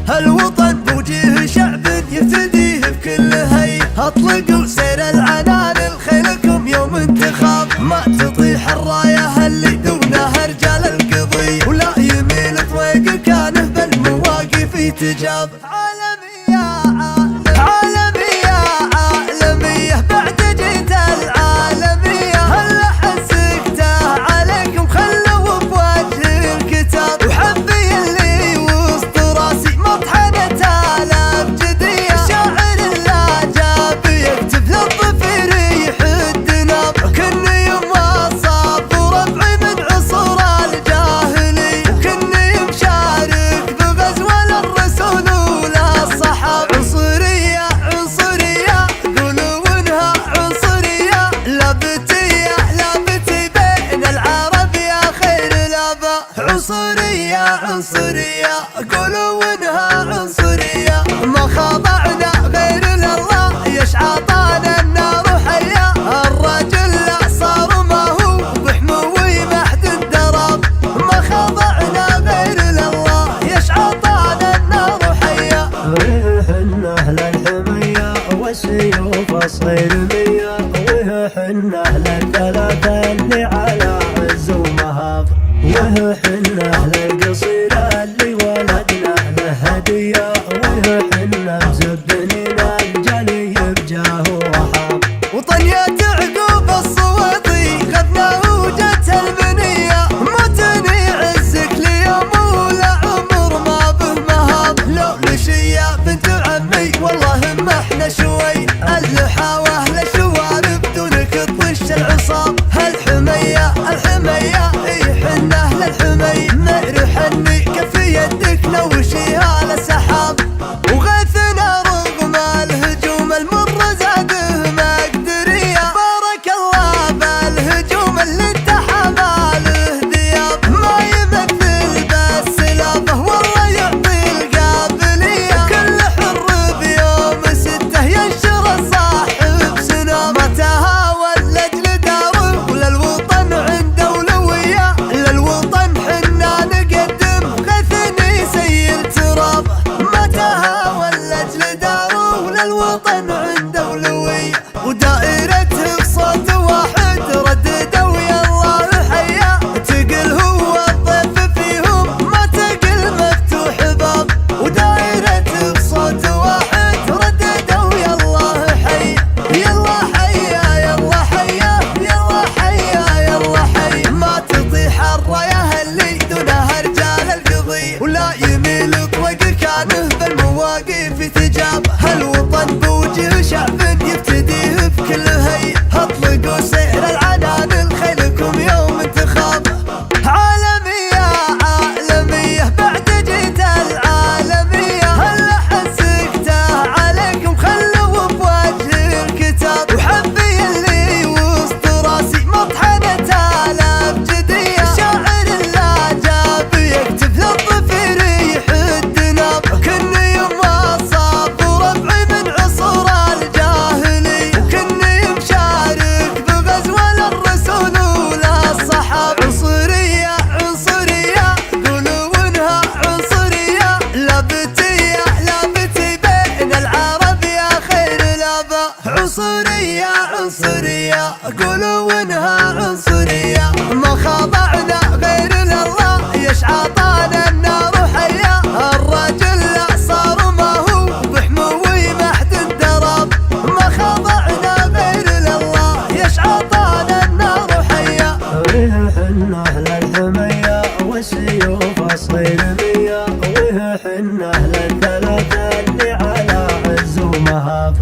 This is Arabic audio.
هالوطن بوجه شعب يفتديه بكل هي. اطلقوا سير العنان خيلكم يوم انتخاب، ما تطيح الرايه اللي دونها رجال القضي، ولا يميل طويق كانه بالمواقف يتجاب. عالمية عالمية عالمية بعد جيت العالمية، هلا حسكته عليكم خلوا بوجه الكتاب، وحبي اللي وسط راسي مطحنة الابجدية، شاعر لا جاب يكتب للظفير يحد ناب، كني يوم وصاب وربعي من عصور الجاهلية، وكني مشارك بغزوة للرسول وللصحاب. عنصرية عنصرية قولوا انها عنصرية، لابتية لابتي بين العرب يا خير الاباء. عنصرية عنصرية قولوا انها عنصرية، ما خضعنا غير لله يشعطانا النار حية، الرجل لا صار ما هو بحموي محد الدراب، ما خضعنا غير لله يشعطانا النار حية. وحن أهل الحمية والسيوف الصغير مية، وحن أهل الثلاثة اللي على عز ومهاب، وحن أهل القصيرة اللي ولدنا له هدية، وحن مزبنين الجلي بجاه وحاب. وطن يعقوب الصويطي غبنا وجت المنية، متني عزك ليوم ولا عمر ما به مهاب، لو لشيا بنت عمي والله ما احنا شوي، اللحاوة للشوارب دونك تطش العصاب. هالحمية الحمية يحن اهل الحمي، مهر حني كف يدك نوشيها لسحاب، وغيثنا رغم الهجوم المر زاده مقدرية، بارك الله بالهجوم اللي انتحى له ذياب، ما يمثل بس لافه والله يعطي القابلية، كل حر بيوم 6 ينشر الصاحب سنام، ما تهاون لاجل داره وللوطن عنده اولوية، للوطن حنا نقدم غيثني سيل تراب، ما تهاون لاجل داره وللوطن عنده اولوية، ودائرته بصوت واحد رددوا يا الله حيا، تقل هو الضيف فيهم ما تقل مفتوح باب، ودائرته بصوت واحد رددوا يا الله حيا، يلا حيا يلا حيا يلا حيا يلا حيا، ما تطيح الرايه اللي دونها رجال القضية، ولا يميل طوق كانه بالمواقف يتجاب. هالوطن بوجه شعب يفتديه بكل هي، اطلقوا سير العنان خيلكم يوم انتخاب. عالمية عالمية بعد جيت العالمية، هلا حسكته عليكم خلوا بوجه الكتاب، وحبي اللي وسط راسي مطحنة الابجدية، شاعر لا جاب يكتب للظفير يحد ناب، كني يوم وصاب وربعي من عصور الجاهلية، وكني مشارك بغزوة للرسول وللصحاب. عنصرية عنصرية قولوا انها عنصرية، لابتية لابتي بين العرب يا خير الاباء. عنصرية عنصرية قولوا انها عنصرية، ما خضعنا غير لله يشعطانا النار حية، الرجل لا صار ما هو بحموي محد الدراب، ما خضعنا غير لله يشعطانا النار حية. وحن أهل الحمية والسيوف الصغير مية، وحن أهل الثلاثة اللي على عز ومهاب،